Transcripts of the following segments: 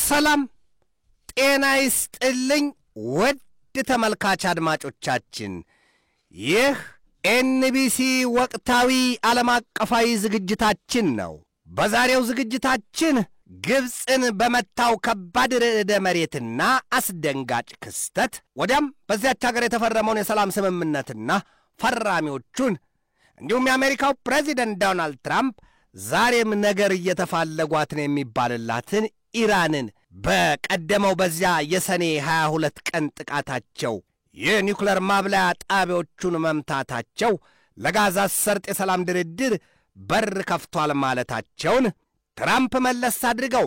ሰላም ጤና ይስጥልኝ ውድ ተመልካች አድማጮቻችን ይህ ኤንቢሲ ወቅታዊ ዓለም አቀፋዊ ዝግጅታችን ነው። በዛሬው ዝግጅታችን ግብፅን በመታው ከባድ ርዕደ መሬትና አስደንጋጭ ክስተት ወዲያም በዚያች ሀገር የተፈረመውን የሰላም ስምምነትና ፈራሚዎቹን እንዲሁም የአሜሪካው ፕሬዚደንት ዶናልድ ትራምፕ ዛሬም ነገር እየተፋለጓት ነው የሚባልላትን ኢራንን በቀደመው በዚያ የሰኔ 22 ቀን ጥቃታቸው የኒውክሌር ማብላያ ጣቢያዎቹን መምታታቸው ለጋዛ ሰርጥ የሰላም ድርድር በር ከፍቷል ማለታቸውን ትራምፕ መለስ አድርገው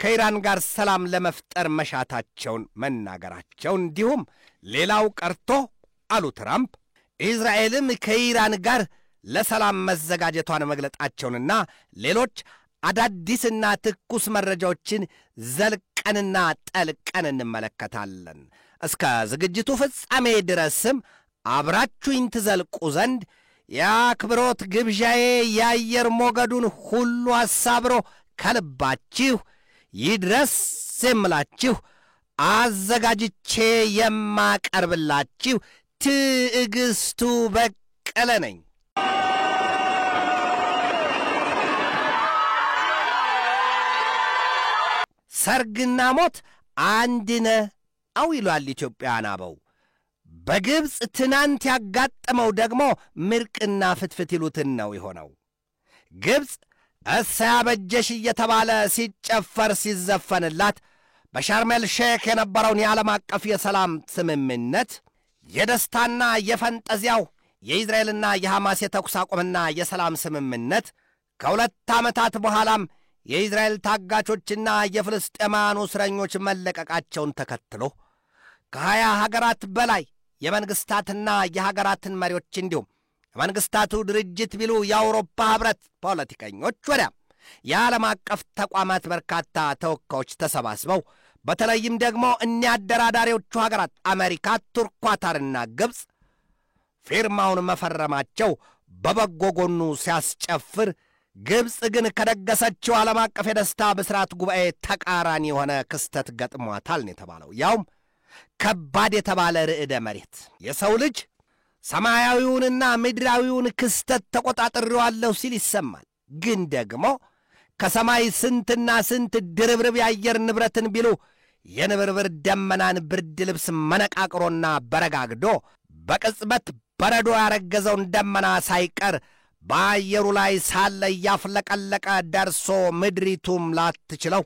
ከኢራን ጋር ሰላም ለመፍጠር መሻታቸውን መናገራቸው እንዲሁም ሌላው ቀርቶ አሉ ትራምፕ እስራኤልም ከኢራን ጋር ለሰላም መዘጋጀቷን መግለጣቸውንና ሌሎች አዳዲስና ትኩስ መረጃዎችን ዘልቀንና ጠልቀን እንመለከታለን። እስከ ዝግጅቱ ፍጻሜ ድረስም አብራችሁኝ ትዘልቁ ዘንድ የአክብሮት ግብዣዬ የአየር ሞገዱን ሁሉ አሳብሮ ከልባችሁ ይድረስ የምላችሁ አዘጋጅቼ የማቀርብላችሁ ትዕግስቱ በቀለ ነኝ። ሰርግና ሞት አንድ ነው ይሏል ኢትዮጵያውያን አበው። በግብፅ ትናንት ያጋጠመው ደግሞ ምርቅና ፍትፍት ይሉትን ነው የሆነው። ግብፅ እሰይ አበጀሽ እየተባለ ሲጨፈር ሲዘፈንላት በሻርሜል ሼክ የነበረውን የዓለም አቀፍ የሰላም ስምምነት የደስታና የፈንጠዚያው የእስራኤልና የሐማስ የተኩስ አቁምና የሰላም ስምምነት ከሁለት ዓመታት በኋላም የእስራኤል ታጋቾችና የፍልስጤማውያኑ እስረኞች መለቀቃቸውን ተከትሎ ከ20 ሀገራት በላይ የመንግሥታትና የሀገራትን መሪዎች እንዲሁም የመንግሥታቱ ድርጅት ቢሉ የአውሮፓ ኅብረት ፖለቲከኞች ወዲያም የዓለም አቀፍ ተቋማት በርካታ ተወካዮች ተሰባስበው በተለይም ደግሞ እኒያ አደራዳሪዎቹ ሀገራት አሜሪካ፣ ቱርክ፣ ኳታርና ግብፅ ፊርማውን መፈረማቸው በበጎ ጎኑ ሲያስጨፍር ግብፅ ግን ከደገሰችው ዓለም አቀፍ የደስታ ብስራት ጉባኤ ተቃራኒ የሆነ ክስተት ገጥሟታል ነው የተባለው። ያውም ከባድ የተባለ ርዕደ መሬት የሰው ልጅ ሰማያዊውንና ምድራዊውን ክስተት ተቆጣጥሬዋለሁ ሲል ይሰማል። ግን ደግሞ ከሰማይ ስንትና ስንት ድርብርብ የአየር ንብረትን ቢሉ የንብርብር ደመናን ብርድ ልብስ መነቃቅሮና በረጋግዶ በቅጽበት በረዶ ያረገዘውን ደመና ሳይቀር በአየሩ ላይ ሳለ እያፍለቀለቀ ደርሶ ምድሪቱም ላትችለው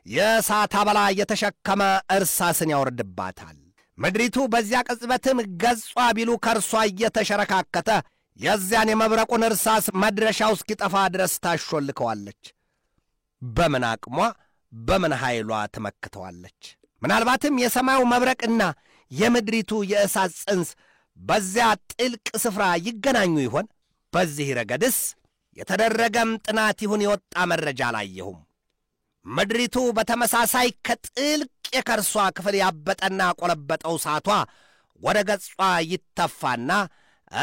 የእሳት አበላ የተሸከመ እርሳስን ያወርድባታል። ምድሪቱ በዚያ ቅጽበትም ገጿ ቢሉ ከርሷ እየተሸረካከተ የዚያን የመብረቁን እርሳስ መድረሻው እስኪጠፋ ድረስ ታሾልከዋለች። በምን አቅሟ በምን ኃይሏ ትመክተዋለች? ምናልባትም የሰማዩ መብረቅና የምድሪቱ የእሳት ጽንስ በዚያ ጥልቅ ስፍራ ይገናኙ ይሆን? በዚህ ረገድስ የተደረገም ጥናት ይሁን የወጣ መረጃ አላየሁም። ምድሪቱ በተመሳሳይ ከጥልቅ የከርሷ ክፍል ያበጠና ቆለበጠው እሳቷ ወደ ገጿ ይተፋና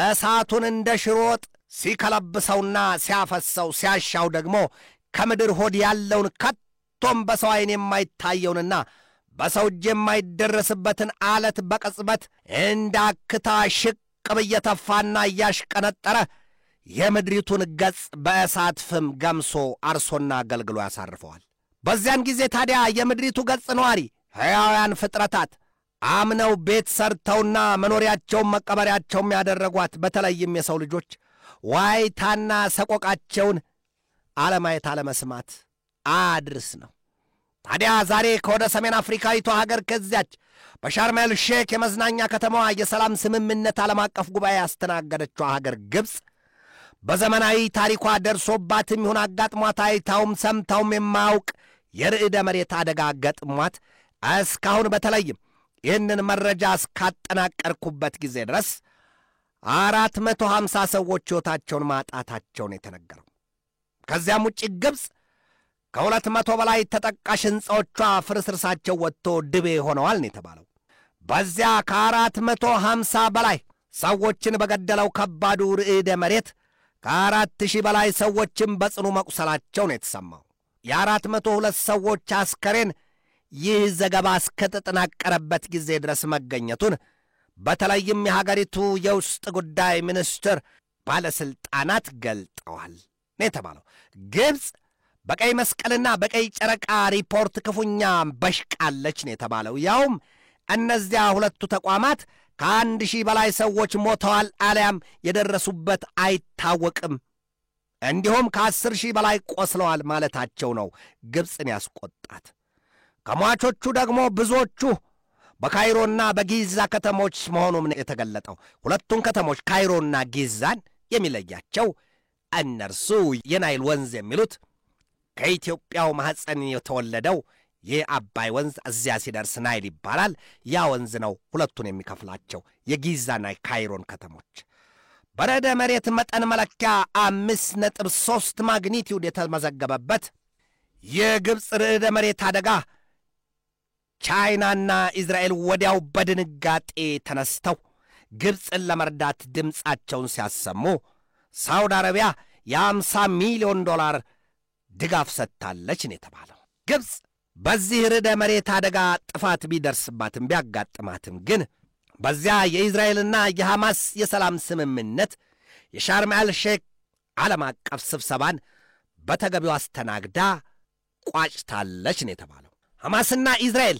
እሳቱን እንደ ሽሮ ወጥ ሲከለብሰውና ሲያፈሰው ሲያሻው ደግሞ ከምድር ሆድ ያለውን ከቶም በሰው ዓይን የማይታየውንና በሰው እጅ የማይደረስበትን አለት በቅጽበት እንዳክታ ሽቅብ እየተፋና እያሽቀነጠረ የምድሪቱን ገጽ በእሳት ፍም ገምሶ አርሶና አገልግሎ ያሳርፈዋል። በዚያን ጊዜ ታዲያ የምድሪቱ ገጽ ነዋሪ ሕያውያን ፍጥረታት አምነው ቤት ሰርተውና መኖሪያቸውን መቀበሪያቸውም ያደረጓት በተለይም የሰው ልጆች ዋይታና ሰቆቃቸውን አለማየት አለመስማት አድርስ ነው። ታዲያ ዛሬ ከወደ ሰሜን አፍሪካዊቷ ሀገር ከዚያች በሻርሜል ሼክ የመዝናኛ ከተማዋ የሰላም ስምምነት ዓለም አቀፍ ጉባኤ ያስተናገደችው ሀገር ግብፅ በዘመናዊ ታሪኳ ደርሶባትም ይሁን አጋጥሟት አይታውም ሰምታውም የማያውቅ የርዕደ መሬት አደጋ ገጥሟት እስካሁን በተለይም ይህንን መረጃ እስካጠናቀርኩበት ጊዜ ድረስ 450 ሰዎች ሕይወታቸውን ማጣታቸውን የተነገረው። ከዚያም ውጭ ግብፅ ከ200 በላይ ተጠቃሽ ሕንፃዎቿ ፍርስርሳቸው ወጥቶ ድቤ ሆነዋል ነው የተባለው። በዚያ ከ450 በላይ ሰዎችን በገደለው ከባዱ ርዕደ መሬት ከ4000 በላይ ሰዎችም በጽኑ መቁሰላቸው ነው የተሰማው። የ402 ሰዎች አስከሬን ይህ ዘገባ እስከተጠናቀረበት ጊዜ ድረስ መገኘቱን በተለይም የሀገሪቱ የውስጥ ጉዳይ ሚኒስትር ባለሥልጣናት ገልጠዋል ነው የተባለው። ግብፅ በቀይ መስቀልና በቀይ ጨረቃ ሪፖርት ክፉኛ በሽቃለች ነው የተባለው። ያውም እነዚያ ሁለቱ ተቋማት ከ1000 በላይ ሰዎች ሞተዋል አሊያም የደረሱበት አይታወቅም፣ እንዲሁም ከ10,000 በላይ ቆስለዋል ማለታቸው ነው ግብፅን ያስቆጣት። ከሟቾቹ ደግሞ ብዙዎቹ በካይሮና በጊዛ ከተሞች መሆኑም የተገለጠው። ሁለቱን ከተሞች ካይሮና ጊዛን የሚለያቸው እነርሱ የናይል ወንዝ የሚሉት ከኢትዮጵያው ማኅፀን የተወለደው የአባይ ወንዝ እዚያ ሲደርስ ናይል ይባላል። ያ ወንዝ ነው ሁለቱን የሚከፍላቸው የጊዛና ካይሮን ከተሞች። በርዕደ መሬት መጠን መለኪያ 5.3 ማግኒቲዩድ የተመዘገበበት የግብፅ ርዕደ መሬት አደጋ ቻይናና ኢዝራኤል ወዲያው በድንጋጤ ተነስተው ግብፅን ለመርዳት ድምፃቸውን ሲያሰሙ ሳውዲ አረቢያ የ50 ሚሊዮን ዶላር ድጋፍ ሰጥታለች ነው የተባለው። ግብፅ በዚህ ርዕደ መሬት አደጋ ጥፋት ቢደርስባትም ቢያጋጥማትም ግን በዚያ የኢዝራኤልና የሐማስ የሰላም ስምምነት የሻርም ኤል-ሼክ ዓለም አቀፍ ስብሰባን በተገቢው አስተናግዳ ቋጭታለች ነው የተባለው። ሐማስና ኢዝራኤል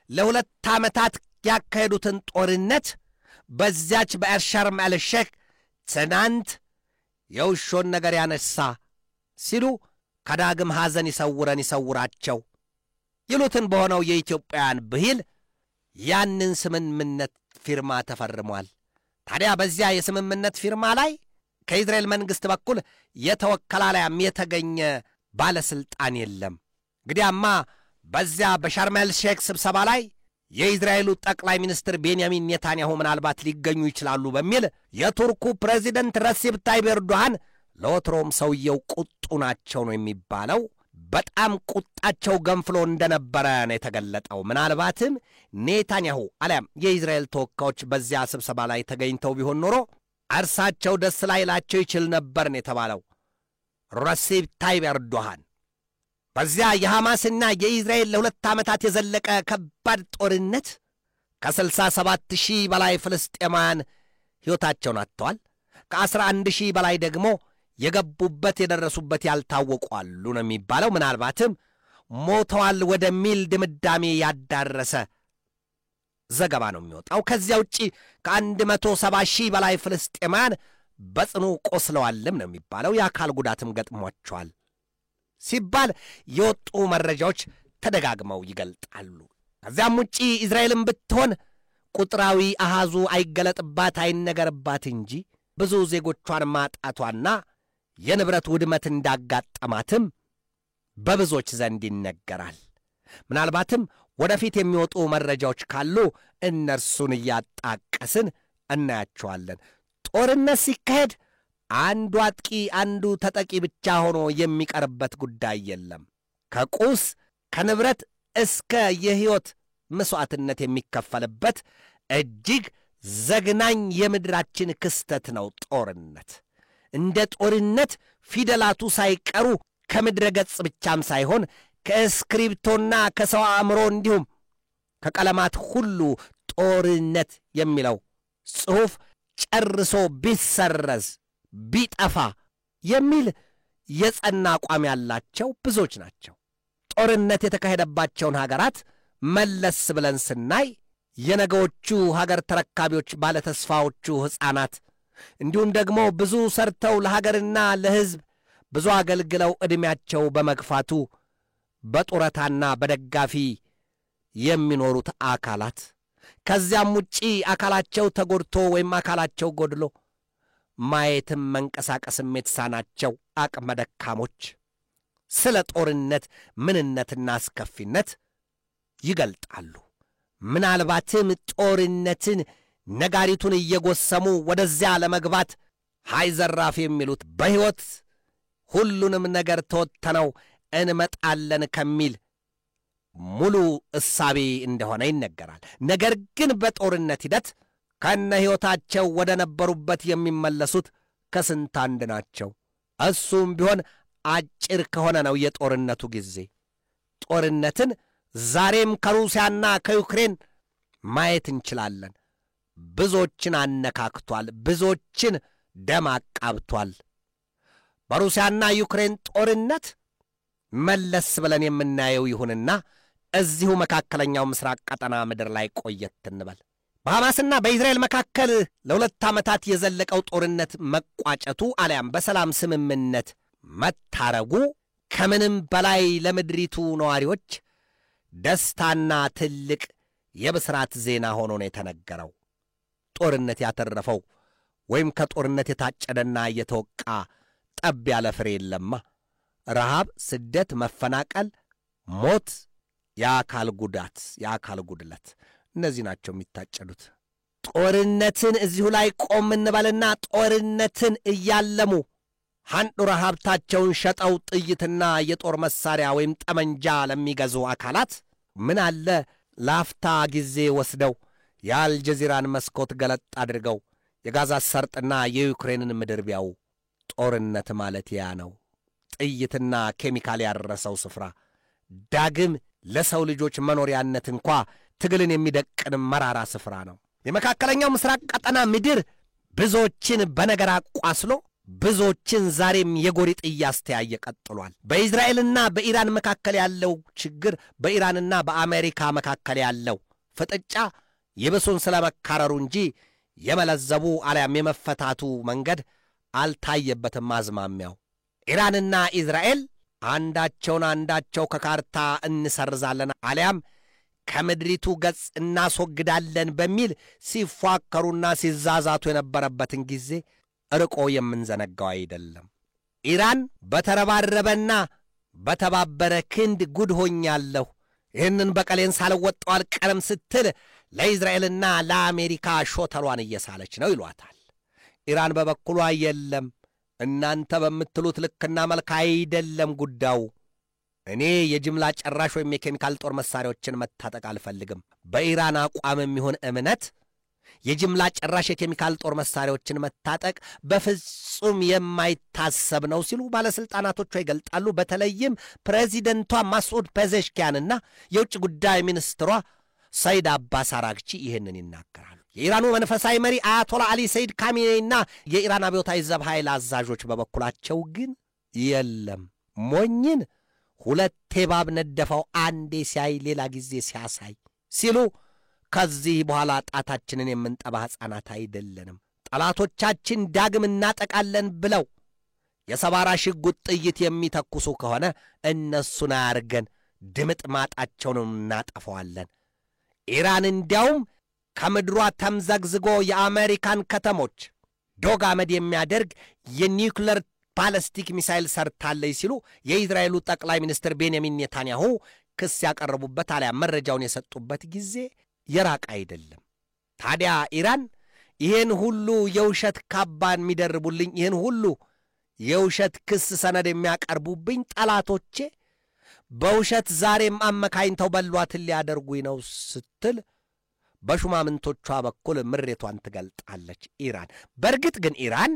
ለ2 ዓመታት ያካሄዱትን ጦርነት በዚያች በሻርም ኤል-ሼክ ትናንት የውሾን ነገር ያነሳ ሲሉ ከዳግም ሐዘን ይሰውረን ይሰውራቸው ይሉትን በሆነው የኢትዮጵያውያን ብሂል ያንን ስምምነት ፊርማ ተፈርሟል። ታዲያ በዚያ የስምምነት ፊርማ ላይ ከኢዝራኤል መንግሥት በኩል የተወከለ አሊያም የተገኘ ባለሥልጣን የለም። እንግዲያማ በዚያ በሻርም ኤል-ሼክ ስብሰባ ላይ የኢዝራኤሉ ጠቅላይ ሚኒስትር ቤንያሚን ኔታንያሁ ምናልባት ሊገኙ ይችላሉ በሚል የቱርኩ ፕሬዚደንት ረሲብ ታይብ ኤርዶሃን ለወትሮም ሰውየው ቁጡ ናቸው ነው የሚባለው፣ በጣም ቁጣቸው ገንፍሎ እንደነበረ ነው የተገለጠው። ምናልባትም ኔታንያሁ አሊያም የኢዝራኤል ተወካዮች በዚያ ስብሰባ ላይ ተገኝተው ቢሆን ኖሮ እርሳቸው ደስ ላይላቸው ይችል ነበር ነው የተባለው። ረሲብ ታይብ ኤርዶሃን በዚያ የሐማስና የኢዝራኤል ለ2 ዓመታት የዘለቀ ከባድ ጦርነት ከ67,000 በላይ ፍልስጤማውያን ሕይወታቸውን አጥተዋል። ከ11,000 በላይ ደግሞ የገቡበት የደረሱበት ያልታወቁ አሉ ነው የሚባለው። ምናልባትም ሞተዋል ወደሚል ድምዳሜ ያዳረሰ ዘገባ ነው የሚወጣው። ከዚያ ውጪ ከ170,000 በላይ ፍልስጤማውያን በጽኑ ቆስለዋልም ነው የሚባለው። የአካል ጉዳትም ገጥሟቸዋል ሲባል የወጡ መረጃዎች ተደጋግመው ይገልጣሉ። ከዚያም ውጪ ኢዝራኤልም ብትሆን ቁጥራዊ አሃዙ አይገለጥባት አይነገርባት እንጂ ብዙ ዜጎቿን ማጣቷና የንብረት ውድመት እንዳጋጠማትም በብዙዎች ዘንድ ይነገራል። ምናልባትም ወደፊት የሚወጡ መረጃዎች ካሉ እነርሱን እያጣቀስን እናያቸዋለን። ጦርነት ሲካሄድ አንዱ አጥቂ አንዱ ተጠቂ ብቻ ሆኖ የሚቀርበት ጉዳይ የለም። ከቁስ ከንብረት እስከ የሕይወት መሥዋዕትነት የሚከፈልበት እጅግ ዘግናኝ የምድራችን ክስተት ነው ጦርነት። እንደ ጦርነት ፊደላቱ ሳይቀሩ ከምድረ ገጽ ብቻም ሳይሆን ከእስክሪብቶና ከሰው አእምሮ እንዲሁም ከቀለማት ሁሉ ጦርነት የሚለው ጽሑፍ ጨርሶ ቢሰረዝ ቢጠፋ የሚል የጸና አቋም ያላቸው ብዙዎች ናቸው። ጦርነት የተካሄደባቸውን ሀገራት መለስ ብለን ስናይ የነገዎቹ ሀገር ተረካቢዎች ባለተስፋዎቹ ሕፃናት እንዲሁም ደግሞ ብዙ ሰርተው ለሀገርና ለሕዝብ ብዙ አገልግለው ዕድሜያቸው በመግፋቱ በጡረታና በደጋፊ የሚኖሩት አካላት ከዚያም ውጪ አካላቸው ተጎድቶ ወይም አካላቸው ጎድሎ ማየትም መንቀሳቀስም የተሳናቸው አቅመ ደካሞች ስለ ጦርነት ምንነትና አስከፊነት ይገልጣሉ። ምናልባትም ጦርነትን ነጋሪቱን እየጎሰሙ ወደዚያ ለመግባት ሃይ ዘራፍ የሚሉት በሕይወት ሁሉንም ነገር ተወጥተነው እንመጣለን ከሚል ሙሉ እሳቤ እንደሆነ ይነገራል። ነገር ግን በጦርነት ሂደት ከነ ሕይወታቸው ወደ ነበሩበት የሚመለሱት ከስንት አንድ ናቸው። እሱም ቢሆን አጭር ከሆነ ነው የጦርነቱ ጊዜ። ጦርነትን ዛሬም ከሩሲያና ከዩክሬን ማየት እንችላለን። ብዙዎችን አነካክቷል፣ ብዙዎችን ደም አቃብቷል። በሩሲያና ዩክሬን ጦርነት መለስ ብለን የምናየው ይሁንና እዚሁ መካከለኛው ምስራቅ ቀጠና ምድር ላይ ቆየት እንበል። በሐማስና በእስራኤል መካከል ለ2 ዓመታት የዘለቀው ጦርነት መቋጨቱ አሊያም በሰላም ስምምነት መታረጉ ከምንም በላይ ለምድሪቱ ነዋሪዎች ደስታና ትልቅ የብስራት ዜና ሆኖ ነው የተነገረው። ጦርነት ያተረፈው ወይም ከጦርነት የታጨደና የተወቃ ጠብ ያለ ፍሬ የለማ። ረሃብ፣ ስደት፣ መፈናቀል፣ ሞት፣ የአካል ጉዳት፣ የአካል ጉድለት እነዚህ ናቸው የሚታጨዱት። ጦርነትን እዚሁ ላይ ቆም እንበልና ጦርነትን እያለሙ ሐንዱራ ሀብታቸውን ሸጠው ጥይትና የጦር መሳሪያ ወይም ጠመንጃ ለሚገዙ አካላት ምን አለ ላፍታ ጊዜ ወስደው የአልጀዚራን መስኮት ገለጥ አድርገው የጋዛ ሰርጥና የዩክሬንን ምድር ቢያው። ጦርነት ማለት ያ ነው። ጥይትና ኬሚካል ያረሰው ስፍራ ዳግም ለሰው ልጆች መኖሪያነት እንኳ ትግልን የሚደቅን መራራ ስፍራ ነው። የመካከለኛው ምስራቅ ቀጠና ምድር ብዙዎችን በነገር አቋስሎ ብዙዎችን ዛሬም የጎሪጥ እያስተያየ ቀጥሏል። በእስራኤልና በኢራን መካከል ያለው ችግር፣ በኢራንና በአሜሪካ መካከል ያለው ፍጥጫ ይብሱን ስለመካረሩ እንጂ የመለዘቡ አሊያም የመፈታቱ መንገድ አልታየበትም አዝማሚያው። ኢራንና እስራኤል አንዳቸውን አንዳቸው ከካርታ እንሰርዛለን አሊያም ከምድሪቱ ገጽ እናስወግዳለን በሚል ሲፏከሩና ሲዛዛቱ የነበረበትን ጊዜ ርቆ የምንዘነጋው አይደለም። ኢራን በተረባረበና በተባበረ ክንድ ጉድ ሆኛለሁ፣ ይህንን በቀሌን ሳልወጣው አልቀርም ስትል ለእስራኤልና ለአሜሪካ ሾተሏን እየሳለች ነው ይሏታል። ኢራን በበኩሏ የለም እናንተ በምትሉት ልክና መልክ አይደለም ጉዳዩ፣ እኔ የጅምላ ጨራሽ ወይም የኬሚካል ጦር መሳሪያዎችን መታጠቅ አልፈልግም፣ በኢራን አቋምም ይሁን እምነት የጅምላ ጨራሽ የኬሚካል ጦር መሳሪያዎችን መታጠቅ በፍጹም የማይታሰብ ነው ሲሉ ባለሥልጣናቶቿ ይገልጣሉ። በተለይም ፕሬዚደንቷ ማስዑድ ፔዜሽኪያንና የውጭ ጉዳይ ሚኒስትሯ ሰይድ አባስ አራግቺ ይህንን ይናገራሉ። የኢራኑ መንፈሳዊ መሪ አያቶላ አሊ ሰይድ ካሚኔይና የኢራን አብዮታዊ ዘብ ኃይል አዛዦች በበኩላቸው ግን የለም ሞኝን ሁለቴ ባብ ነደፈው አንዴ ሲያይ ሌላ ጊዜ ሲያሳይ ሲሉ ከዚህ በኋላ ጣታችንን የምንጠባ ሕፃናት አይደለንም፣ ጠላቶቻችን ዳግም እናጠቃለን ብለው የሰባራ ሽጉጥ ጥይት የሚተኩሱ ከሆነ እነሱን አያርገን ድምጥ ማጣቸውን እናጠፈዋለን። ኢራን እንዲያውም ከምድሯ ተምዘግዝጎ የአሜሪካን ከተሞች ዶግ አመድ የሚያደርግ የኒውክለር ባለስቲክ ሚሳይል ሰርታለች ሲሉ የእስራኤሉ ጠቅላይ ሚኒስትር ቤንያሚን ኔታንያሁ ክስ ያቀረቡበት አሊያ መረጃውን የሰጡበት ጊዜ የራቅ አይደለም። ታዲያ ኢራን ይህን ሁሉ የውሸት ካባን የሚደርቡልኝ፣ ይህን ሁሉ የውሸት ክስ ሰነድ የሚያቀርቡብኝ ጠላቶቼ በውሸት ዛሬም አመካኝተው በሏትን ሊያደርጉኝ ነው ስትል በሹማምንቶቿ በኩል ምሬቷን ትገልጣለች ኢራን። በእርግጥ ግን ኢራን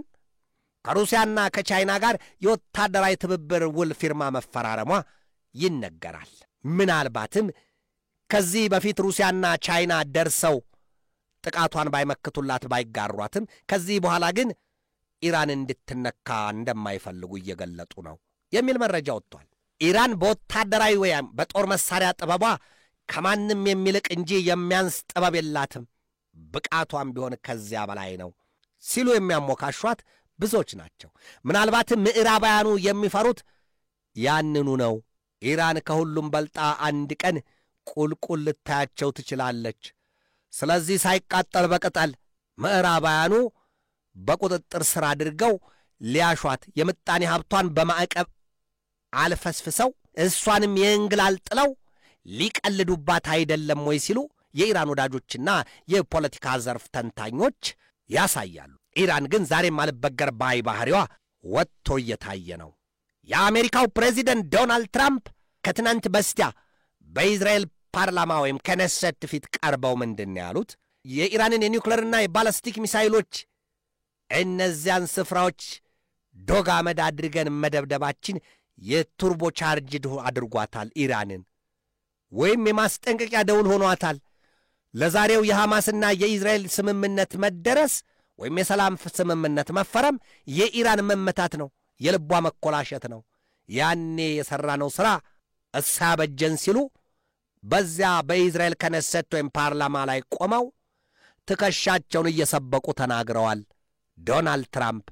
ከሩሲያና ከቻይና ጋር የወታደራዊ ትብብር ውል ፊርማ መፈራረሟ ይነገራል። ምናልባትም ከዚህ በፊት ሩሲያና ቻይና ደርሰው ጥቃቷን ባይመክቱላት ባይጋሯትም ከዚህ በኋላ ግን ኢራን እንድትነካ እንደማይፈልጉ እየገለጡ ነው የሚል መረጃ ወጥቷል። ኢራን በወታደራዊ ወይም በጦር መሳሪያ ጥበቧ ከማንም የሚልቅ እንጂ የሚያንስ ጥበብ የላትም፣ ብቃቷም ቢሆን ከዚያ በላይ ነው ሲሉ የሚያሞካሿት ብዙዎች ናቸው። ምናልባትም ምዕራባውያኑ የሚፈሩት ያንኑ ነው። ኢራን ከሁሉም በልጣ አንድ ቀን ቁልቁል ልታያቸው ትችላለች። ስለዚህ ሳይቃጠል በቅጠል ምዕራባውያኑ በቁጥጥር ሥር አድርገው ሊያሿት የምጣኔ ሀብቷን በማዕቀብ አልፈስፍሰው እሷንም የእንግላል ጥለው ሊቀልዱባት አይደለም ወይ ሲሉ የኢራን ወዳጆችና የፖለቲካ ዘርፍ ተንታኞች ያሳያሉ። ኢራን ግን ዛሬም አልበገር ባይ ባህሪዋ ወጥቶ እየታየ ነው። የአሜሪካው ፕሬዚደንት ዶናልድ ትራምፕ ከትናንት በስቲያ በእስራኤል ፓርላማ ወይም ከነሰት ፊት ቀርበው ምንድን ያሉት? የኢራንን የኒውክሌርና የባላስቲክ ሚሳይሎች እነዚያን ስፍራዎች ዶግ አመድ አድርገን መደብደባችን የቱርቦ ቻርጅድ አድርጓታል ኢራንን። ወይም የማስጠንቀቂያ ደውል ሆኗታል። ለዛሬው የሐማስና የኢዝራኤል ስምምነት መደረስ ወይም የሰላም ስምምነት መፈረም የኢራን መመታት ነው፣ የልቧ መኮላሸት ነው። ያኔ የሠራነው ሥራ እሳበጀን ሲሉ በዚያ በኢዝራኤል ከነሰት ወይም ፓርላማ ላይ ቆመው ትከሻቸውን እየሰበቁ ተናግረዋል ዶናልድ ትራምፕ።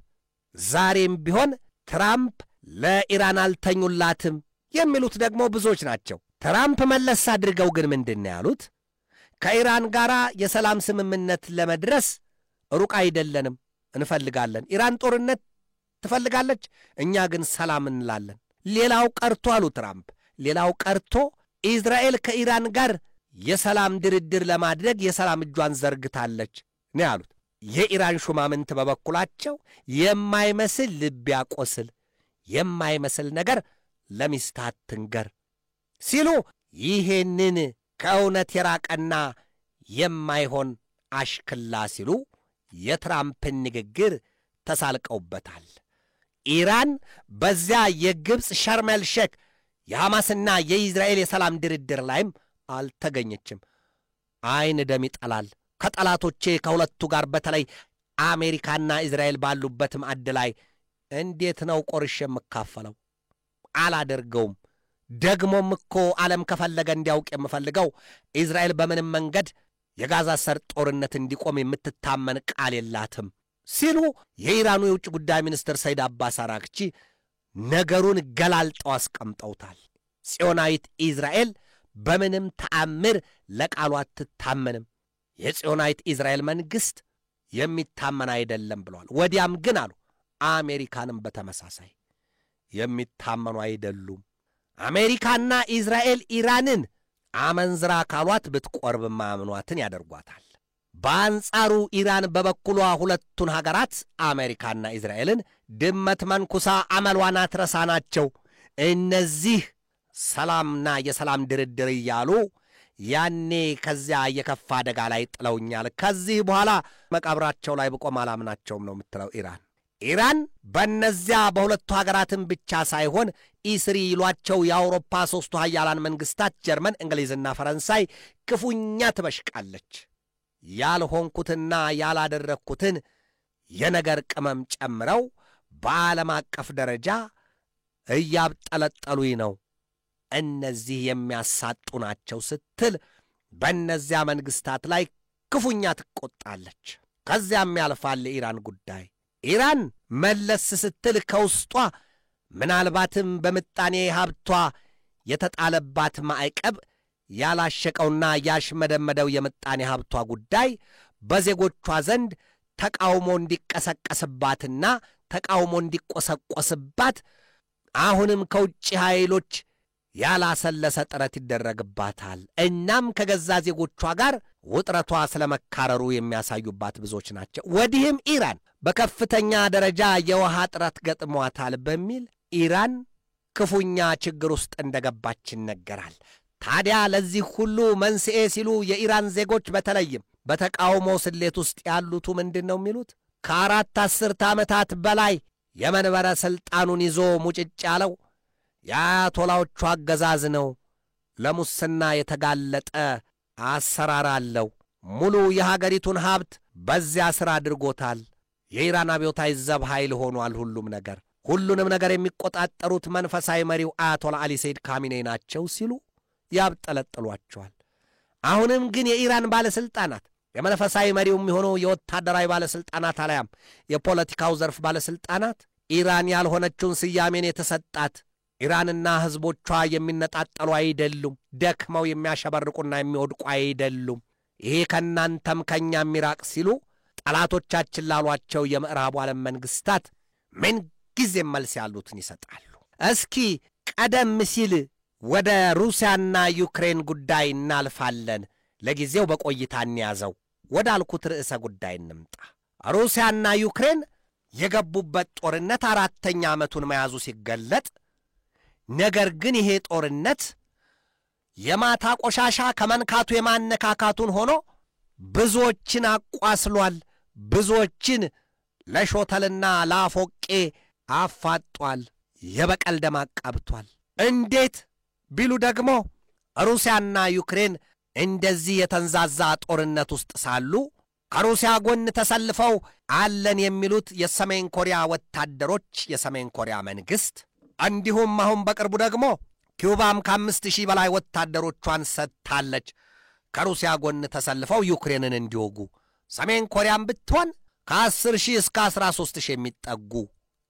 ዛሬም ቢሆን ትራምፕ ለኢራን አልተኙላትም የሚሉት ደግሞ ብዙዎች ናቸው። ትራምፕ መለስ አድርገው ግን ምንድን ያሉት? ከኢራን ጋር የሰላም ስምምነት ለመድረስ ሩቅ አይደለንም፣ እንፈልጋለን። ኢራን ጦርነት ትፈልጋለች፣ እኛ ግን ሰላም እንላለን። ሌላው ቀርቶ አሉ ትራምፕ፣ ሌላው ቀርቶ ኢዝራኤል ከኢራን ጋር የሰላም ድርድር ለማድረግ የሰላም እጇን ዘርግታለች ነው ያሉት። የኢራን ሹማምንት በበኩላቸው የማይመስል ልብ ያቆስል፣ የማይመስል ነገር ለሚስት አትንገር ሲሉ ይሄንን ከእውነት የራቀና የማይሆን አሽክላ ሲሉ የትራምፕን ንግግር ተሳልቀውበታል። ኢራን በዚያ የግብፅ ሸርመል ሼክ የሐማስና የኢዝራኤል የሰላም ድርድር ላይም አልተገኘችም። አይን ደም ይጠላል። ከጠላቶቼ ከሁለቱ ጋር በተለይ አሜሪካና ኢዝራኤል ባሉበት ማዕድ ላይ እንዴት ነው ቆርሼ የምካፈለው? አላደርገውም። ደግሞም እኮ ዓለም ከፈለገ እንዲያውቅ የምፈልገው ኢዝራኤል በምንም መንገድ የጋዛ ሰርጥ ጦርነት እንዲቆም የምትታመን ቃል የላትም ሲሉ የኢራኑ የውጭ ጉዳይ ሚኒስትር ሰይድ አባስ አራግቺ ነገሩን ገላልጠው አስቀምጠውታል። ጽዮናዊት ኢዝራኤል በምንም ተአምር ለቃሉ አትታመንም፣ የጽዮናዊት ኢዝራኤል መንግሥት የሚታመን አይደለም ብለዋል። ወዲያም ግን አሉ አሜሪካንም በተመሳሳይ የሚታመኑ አይደሉም። አሜሪካና ኢዝራኤል ኢራንን አመንዝራ ካሏት ብትቆርብ ማምኗትን ያደርጓታል። በአንጻሩ ኢራን በበኩሏ ሁለቱን ሀገራት አሜሪካና ኢዝራኤልን ድመት መንኩሳ አመሏን አትረሳ ናቸው። እነዚህ ሰላምና የሰላም ድርድር እያሉ ያኔ ከዚያ የከፋ አደጋ ላይ ጥለውኛል፣ ከዚህ በኋላ መቃብራቸው ላይ ብቆም አላምናቸውም ነው የምትለው ኢራን በእነዚያ በሁለቱ ሀገራትን ብቻ ሳይሆን ኢስሪ ይሏቸው የአውሮፓ ሦስቱ ሀያላን መንግሥታት ጀርመን፣ እንግሊዝና ፈረንሳይ ክፉኛ ትበሽቃለች። ያልሆንኩትና ያላደረግኩትን የነገር ቅመም ጨምረው በዓለም አቀፍ ደረጃ እያብጠለጠሉኝ ነው፣ እነዚህ የሚያሳጡ ናቸው ስትል በእነዚያ መንግሥታት ላይ ክፉኛ ትቆጣለች። ከዚያም ያልፋል የኢራን ጉዳይ። ኢራን መለስ ስትል ከውስጧ ምናልባትም በምጣኔ ሀብቷ የተጣለባት ማዕቀብ ያላሸቀውና ያሽመደመደው የምጣኔ ሀብቷ ጉዳይ በዜጎቿ ዘንድ ተቃውሞ እንዲቀሰቀስባትና ተቃውሞ እንዲቆሰቆስባት አሁንም ከውጭ ኃይሎች ያላሰለሰ ጥረት ይደረግባታል። እናም ከገዛ ዜጎቿ ጋር ውጥረቷ ስለመካረሩ የሚያሳዩባት ብዙዎች ናቸው። ወዲህም ኢራን በከፍተኛ ደረጃ የውሃ እጥረት ገጥሟታል በሚል ኢራን ክፉኛ ችግር ውስጥ እንደገባች ይነገራል። ታዲያ ለዚህ ሁሉ መንስኤ ሲሉ የኢራን ዜጎች በተለይም በተቃውሞ ስሌት ውስጥ ያሉቱ ምንድን ነው የሚሉት? ከ4 አስርተ ዓመታት በላይ የመንበረ ሥልጣኑን ይዞ ሙጭጭ ያለው የአያቶላዎቹ አገዛዝ ነው። ለሙስና የተጋለጠ አሰራር አለው። ሙሉ የሀገሪቱን ሀብት በዚያ ሥራ አድርጎታል። የኢራን አብዮታዊ ዘብ ኃይል ሆኗል። ሁሉንም ነገር የሚቆጣጠሩት መንፈሳዊ መሪው አያቶላ አሊ ሰይድ ካሚኔ ናቸው ሲሉ ያብጠለጥሏቸዋል። አሁንም ግን የኢራን ባለሥልጣናት የመንፈሳዊ መሪውም የሆኑ የወታደራዊ ባለሥልጣናት አለያም የፖለቲካው ዘርፍ ባለሥልጣናት ኢራን ያልሆነችውን ስያሜን የተሰጣት ኢራንና ሕዝቦቿ የሚነጣጠሉ አይደሉም፣ ደክመው የሚያሸበርቁና የሚወድቁ አይደሉም፣ ይሄ ከእናንተም ከእኛ የሚራቅ ሲሉ ጠላቶቻችን ላሏቸው የምዕራቡ ዓለም መንግሥታት ምን ጊዜም መልስ ያሉትን ይሰጣሉ። እስኪ ቀደም ሲል ወደ ሩሲያና ዩክሬን ጉዳይ እናልፋለን። ለጊዜው በቆይታ እንያዘው ወዳልኩት ርዕሰ ጉዳይ እንምጣ። ሩሲያና ዩክሬን የገቡበት ጦርነት 4ኛ ዓመቱን መያዙ ሲገለጥ፣ ነገር ግን ይሄ ጦርነት የማታ ቆሻሻ ከመንካቱ የማነካካቱን ሆኖ ብዙዎችን አቋስሏል፣ ብዙዎችን ለሾተልና ላፎቄ አፋጧል፣ የበቀል ደም አቃብቷል። እንዴት ቢሉ ደግሞ ሩሲያና ዩክሬን እንደዚህ የተንዛዛ ጦርነት ውስጥ ሳሉ ከሩሲያ ጎን ተሰልፈው አለን የሚሉት የሰሜን ኮሪያ ወታደሮች፣ የሰሜን ኮሪያ መንግስት እንዲሁም አሁን በቅርቡ ደግሞ ኪውባም ከ5000 በላይ ወታደሮቿን ሰጥታለች ከሩሲያ ጎን ተሰልፈው ዩክሬንን እንዲወጉ። ሰሜን ኮሪያም ብትሆን ከ10000 እስከ 13000 የሚጠጉ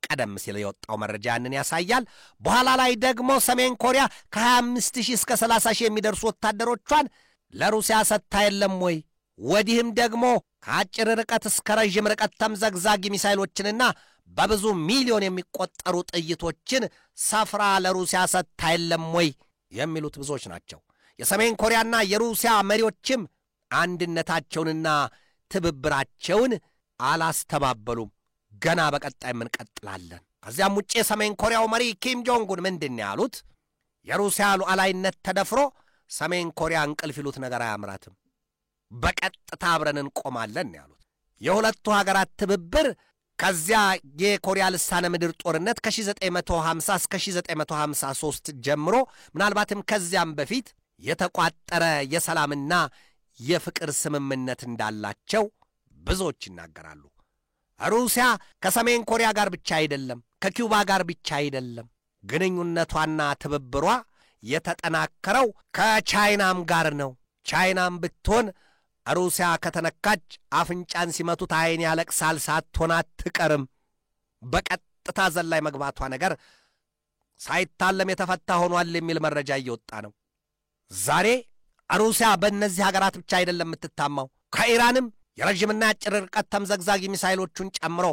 ቀደም ሲል የወጣው መረጃ ያንን ያሳያል። በኋላ ላይ ደግሞ ሰሜን ኮሪያ ከ25000 እስከ 30000 የሚደርሱ ወታደሮቿን ለሩሲያ ሰጥታ የለም ወይ? ወዲህም ደግሞ ከአጭር ርቀት እስከ ረዥም ርቀት ተምዘግዛጊ ሚሳይሎችንና በብዙ ሚሊዮን የሚቆጠሩ ጥይቶችን ሰፍራ ለሩሲያ ሰጥታ የለም ወይ የሚሉት ብዙዎች ናቸው። የሰሜን ኮሪያና የሩሲያ መሪዎችም አንድነታቸውንና ትብብራቸውን አላስተባበሉም። ገና በቀጣይ እንቀጥላለን። ከዚያም ውጪ የሰሜን ኮሪያው መሪ ኪም ጆንግ ኡን ምንድን ያሉት? የሩሲያ ሉዓላዊነት ተደፍሮ ሰሜን ኮሪያ እንቅልፍ ይሉት ነገር አያምራትም፣ በቀጥታ አብረን እንቆማለን ያሉት። የሁለቱ ሀገራት ትብብር ከዚያ የኮሪያ ልሳነ ምድር ጦርነት ከ1950 እስከ 1953 ጀምሮ ምናልባትም ከዚያም በፊት የተቋጠረ የሰላምና የፍቅር ስምምነት እንዳላቸው ብዙዎች ይናገራሉ። ሩሲያ ከሰሜን ኮሪያ ጋር ብቻ አይደለም፣ ከኪውባ ጋር ብቻ አይደለም፣ ግንኙነቷና ትብብሯ የተጠናከረው ከቻይናም ጋር ነው። ቻይናም ብትሆን ሩሲያ ከተነካች አፍንጫን ሲመቱት ዓይን ያለቅሳል ሳትሆን አትቀርም። በቀጥታ ዘላይ መግባቷ ነገር ሳይታለም የተፈታ ሆኗል የሚል መረጃ እየወጣ ነው። ዛሬ ሩሲያ በእነዚህ ሀገራት ብቻ አይደለም የምትታማው፣ ከኢራንም የረዥምና አጭር ርቀት ተምዘግዛጊ ሚሳይሎቹን ጨምሮ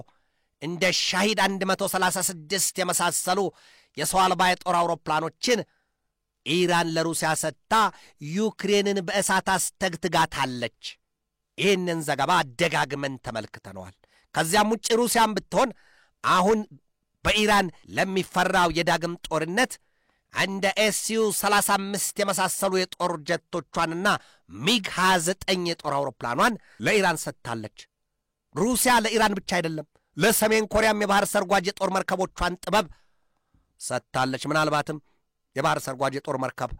እንደ ሻሂድ 136 የመሳሰሉ የሰው አልባ የጦር አውሮፕላኖችን ኢራን ለሩሲያ ሰጥታ ዩክሬንን በእሳት አስተግትጋታለች። ይህንን ዘገባ ደጋግመን ተመልክተነዋል። ከዚያም ውጭ ሩሲያም ብትሆን አሁን በኢራን ለሚፈራው የዳግም ጦርነት እንደ ኤስዩ 35 የመሳሰሉ የጦር ጀቶቿንና ሚግ 29 የጦር አውሮፕላኗን ለኢራን ሰጥታለች። ሩሲያ ለኢራን ብቻ አይደለም፣ ለሰሜን ኮሪያም የባህር ሰርጓጅ የጦር መርከቦቿን ጥበብ ሰጥታለች። ምናልባትም የባህር ሰርጓጅ የጦር መርከብ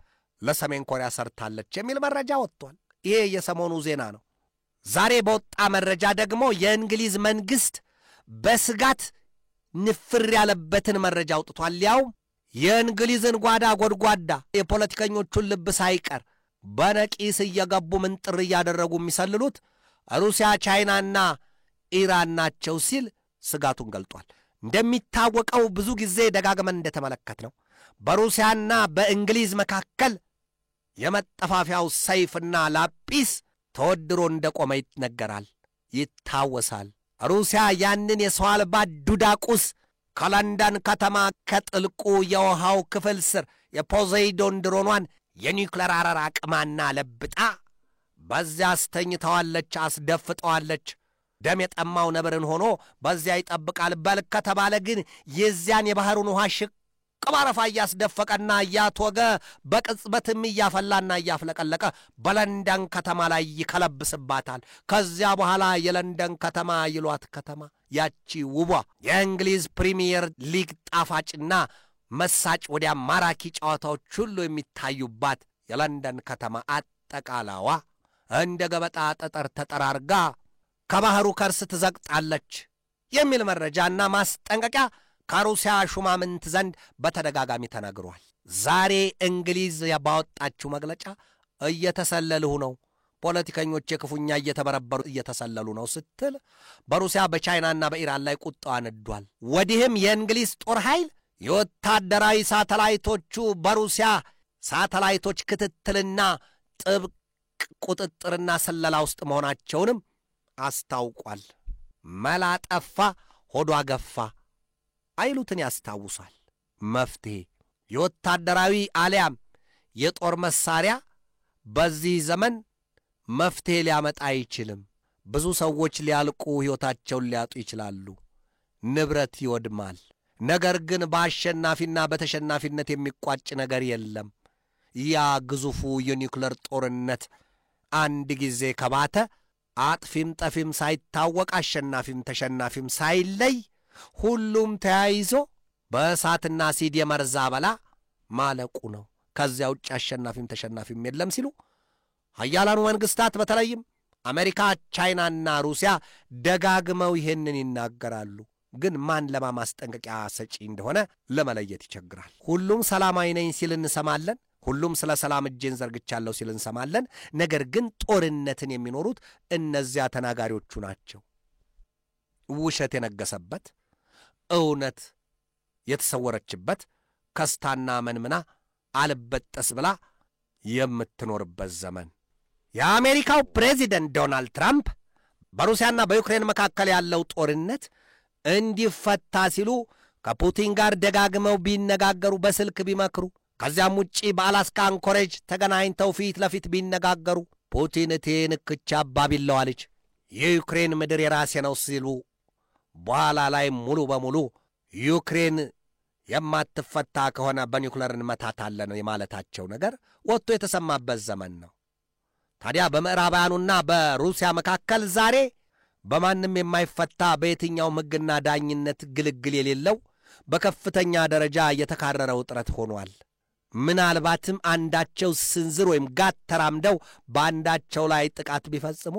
ለሰሜን ኮሪያ ሰርታለች የሚል መረጃ ወጥቷል። ይሄ የሰሞኑ ዜና ነው። ዛሬ በወጣ መረጃ ደግሞ የእንግሊዝ መንግስት በስጋት ንፍር ያለበትን መረጃ አውጥቷል። ያው የእንግሊዝን ጓዳ ጎድጓዳ የፖለቲከኞቹን ልብ ሳይቀር በነቂስ እየገቡ ምንጥር እያደረጉ የሚሰልሉት ሩሲያ፣ ቻይናና ኢራን ናቸው ሲል ስጋቱን ገልጧል። እንደሚታወቀው ብዙ ጊዜ ደጋግመን እንደተመለከትነው በሩሲያና በእንግሊዝ መካከል የመጠፋፊያው ሰይፍና ላጲስ ተወድሮ እንደቆመ ይነገራል፣ ይታወሳል። ሩሲያ ያንን የሰው አልባ ዱዳቁስ ከለንደን ከተማ ከጥልቁ የውሃው ክፍል ስር የፖሴይዶን ድሮኗን የኒውክሌር አረር አቅማና ለብጣ በዚያ አስተኝተዋለች፣ አስደፍጠዋለች። ደም የጠማው ነብርን ሆኖ በዚያ ይጠብቃል በል ከተባለ ግን የዚያን የባህሩን ውሃ ሽቅባረፋ እያስደፈቀና እያትወገ በቅጽበትም እያፈላና እያፍለቀለቀ በለንደን ከተማ ላይ ይከለብስባታል። ከዚያ በኋላ የለንደን ከተማ ይሏት ከተማ ያቺ ውቧ የእንግሊዝ ፕሪሚየር ሊግ ጣፋጭና መሳጭ ወዲያ ማራኪ ጨዋታዎች ሁሉ የሚታዩባት የለንደን ከተማ አጠቃላዋ እንደ ገበጣ ጠጠር ተጠራርጋ ከባህሩ ከርስ ትዘግጣለች የሚል መረጃና ማስጠንቀቂያ ከሩሲያ ሹማምንት ዘንድ በተደጋጋሚ ተነግሯል። ዛሬ እንግሊዝ ባወጣችው መግለጫ እየተሰለልሁ ነው፣ ፖለቲከኞች የክፉኛ እየተበረበሩ እየተሰለሉ ነው ስትል በሩሲያ በቻይናና በኢራን ላይ ቁጣዋ ነዷል። ወዲህም የእንግሊዝ ጦር ኃይል የወታደራዊ ሳተላይቶቹ በሩሲያ ሳተላይቶች ክትትልና ጥብቅ ቁጥጥርና ስለላ ውስጥ መሆናቸውንም አስታውቋል። መላ ጠፋ ሆዷ ገፋ አይሉትን ያስታውሳል። መፍትሄ የወታደራዊ አሊያም የጦር መሳሪያ በዚህ ዘመን መፍትሄ ሊያመጣ አይችልም። ብዙ ሰዎች ሊያልቁ ሕይወታቸውን ሊያጡ ይችላሉ፣ ንብረት ይወድማል። ነገር ግን በአሸናፊና በተሸናፊነት የሚቋጭ ነገር የለም። ያ ግዙፉ የኒውክሌር ጦርነት አንድ ጊዜ ከባተ አጥፊም ጠፊም ሳይታወቅ አሸናፊም ተሸናፊም ሳይለይ ሁሉም ተያይዞ በእሳትና ሲድ የመርዛ በላ ማለቁ ነው። ከዚያ ውጭ አሸናፊም ተሸናፊም የለም ሲሉ ኃያላኑ መንግስታት በተለይም አሜሪካ፣ ቻይናና ሩሲያ ደጋግመው ይሄንን ይናገራሉ። ግን ማን ለማስጠንቀቂያ ሰጪ እንደሆነ ለመለየት ይቸግራል። ሁሉም ሰላማዊ ነኝ ሲል እንሰማለን። ሁሉም ስለ ሰላም እጄን ዘርግቻለሁ ሲል እንሰማለን። ነገር ግን ጦርነትን የሚኖሩት እነዚያ ተናጋሪዎቹ ናቸው። ውሸት የነገሰበት፣ እውነት የተሰወረችበት፣ ከስታና መንምና አልበጠስ ብላ የምትኖርበት ዘመን። የአሜሪካው ፕሬዚደንት ዶናልድ ትራምፕ በሩሲያና በዩክሬን መካከል ያለው ጦርነት እንዲፈታ ሲሉ ከፑቲን ጋር ደጋግመው ቢነጋገሩ፣ በስልክ ቢመክሩ፣ ከዚያም ውጪ በአላስካ አንኮሬጅ ተገናኝተው ፊት ለፊት ቢነጋገሩ ፑቲን እቴን ክቻ ባቢለው አለች የዩክሬን ምድር የራሴ ነው ሲሉ በኋላ ላይ ሙሉ በሙሉ ዩክሬን የማትፈታ ከሆነ በኒውክሌር እንመታታለን የማለታቸው ነገር ወጥቶ የተሰማበት ዘመን ነው። ታዲያ በምዕራባውያኑና በሩሲያ መካከል ዛሬ በማንም የማይፈታ በየትኛው ሕግና ዳኝነት ግልግል የሌለው በከፍተኛ ደረጃ የተካረረ ውጥረት ሆኗል። ምናልባትም አንዳቸው ስንዝር ወይም ጋት ተራምደው በአንዳቸው ላይ ጥቃት ቢፈጽሙ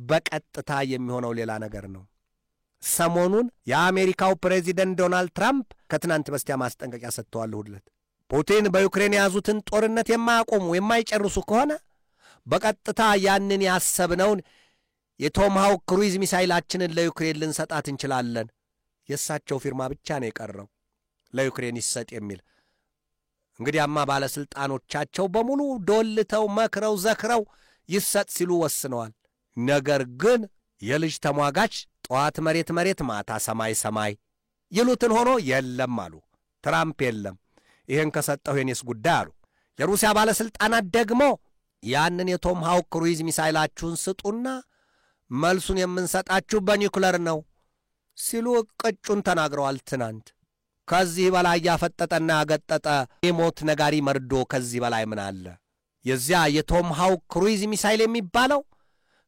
በቀጥታ የሚሆነው ሌላ ነገር ነው። ሰሞኑን የአሜሪካው ፕሬዚደንት ዶናልድ ትራምፕ ከትናንት በስቲያ ማስጠንቀቂያ ሰጥተዋል። ሁለት ፑቲን በዩክሬን የያዙትን ጦርነት የማያቆሙ የማይጨርሱ ከሆነ በቀጥታ ያንን ያሰብነውን የቶማሃውክ ክሩይዝ ሚሳይላችንን ለዩክሬን ልንሰጣት እንችላለን። የእሳቸው ፊርማ ብቻ ነው የቀረው ለዩክሬን ይሰጥ የሚል። እንግዲያማ ባለሥልጣኖቻቸው በሙሉ ዶልተው መክረው ዘክረው ይሰጥ ሲሉ ወስነዋል። ነገር ግን የልጅ ተሟጋች ጠዋት መሬት መሬት ማታ ሰማይ ሰማይ ይሉትን ሆኖ የለም አሉ። ትራምፕ የለም ይሄን ከሰጠሁ የኔስ ጉዳይ አሉ። የሩሲያ ባለሥልጣናት ደግሞ ያንን የቶማሃውክ ክሩይዝ ሚሳይላችሁን ስጡና መልሱን የምንሰጣችሁ በኒውክለር ነው ሲሉ ቅጩን ተናግረዋል ትናንት። ከዚህ በላይ ያፈጠጠና ያገጠጠ የሞት ነጋሪ መርዶ ከዚህ በላይ ምን አለ? የዚያ የቶማሃውክ ክሩይዝ ሚሳይል የሚባለው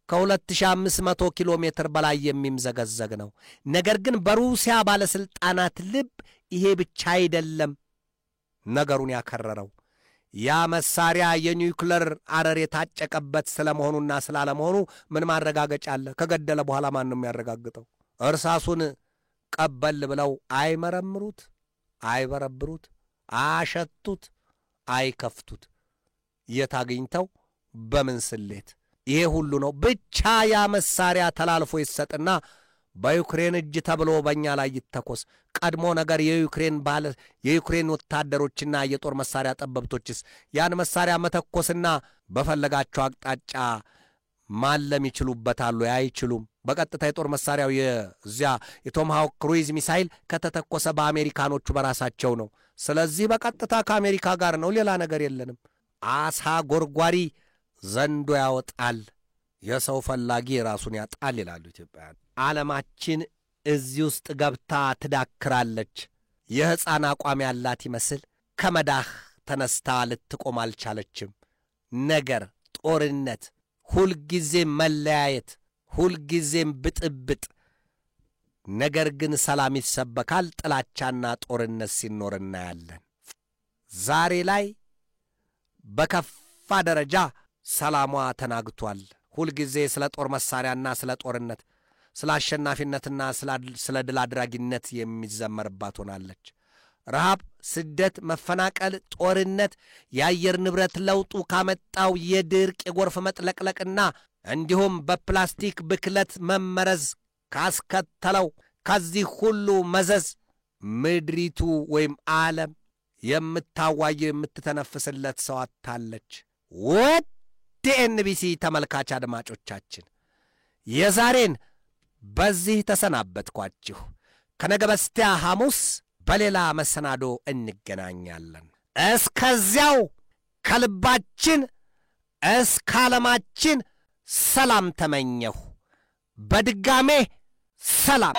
ከ2500 ኪሎ ሜትር በላይ የሚምዘገዘግ ነው። ነገር ግን በሩሲያ ባለሥልጣናት ልብ ይሄ ብቻ አይደለም ነገሩን ያከረረው። ያ መሳሪያ የኒውክለር አረር የታጨቀበት ስለመሆኑና ስላለመሆኑ ምን ማረጋገጫ አለ? ከገደለ በኋላ ማን ነው የሚያረጋግጠው? እርሳሱን ቀበል ብለው አይመረምሩት፣ አይበረብሩት፣ አሸቱት፣ አይከፍቱት። የታገኝተው በምን ስሌት? ይሄ ሁሉ ነው። ብቻ ያ መሳሪያ ተላልፎ ይሰጥና በዩክሬን እጅ ተብሎ በእኛ ላይ ይተኮስ። ቀድሞ ነገር የዩክሬን ወታደሮችና የጦር መሳሪያ ጠበብቶችስ ያን መሳሪያ መተኮስና በፈለጋቸው አቅጣጫ ማለም ይችሉበታሉ? አይችሉም። በቀጥታ የጦር መሳሪያው የዚያ የቶማሃውክ ክሩይዝ ሚሳይል ከተተኮሰ በአሜሪካኖቹ በራሳቸው ነው። ስለዚህ በቀጥታ ከአሜሪካ ጋር ነው፣ ሌላ ነገር የለንም። አሳ ጎርጓሪ ዘንዶ ያወጣል፣ የሰው ፈላጊ ራሱን ያጣል ይላሉ ኢትዮጵያውያን። ዓለማችን እዚህ ውስጥ ገብታ ትዳክራለች። የሕፃን አቋም ያላት ይመስል ከመዳህ ተነስታ ልትቆም አልቻለችም። ነገር፣ ጦርነት፣ ሁልጊዜም መለያየት፣ ሁልጊዜም ብጥብጥ። ነገር ግን ሰላም ይሰበካል። ጥላቻና ጦርነት ሲኖር እናያለን። ዛሬ ላይ በከፋ ደረጃ ሰላሟ ተናግቷል። ሁልጊዜ ስለ ጦር መሳሪያና ስለ ጦርነት፣ ስለ አሸናፊነትና ስለ ድል አድራጊነት የሚዘመርባት ሆናለች። ረሃብ፣ ስደት፣ መፈናቀል፣ ጦርነት፣ የአየር ንብረት ለውጡ ካመጣው የድርቅ የጎርፍ መጥለቅለቅና እንዲሁም በፕላስቲክ ብክለት መመረዝ ካስከተለው ከዚህ ሁሉ መዘዝ ምድሪቱ ወይም ዓለም የምታዋየው የምትተነፍስለት ሰው አጥታለች። ወደ ኤንቢሲ ተመልካች አድማጮቻችን የዛሬን በዚህ ተሰናበትኳችሁ። ከነገ በስቲያ ሐሙስ በሌላ መሰናዶ እንገናኛለን። እስከዚያው ከልባችን እስከ ዓለማችን ሰላም ተመኘሁ። በድጋሜ ሰላም።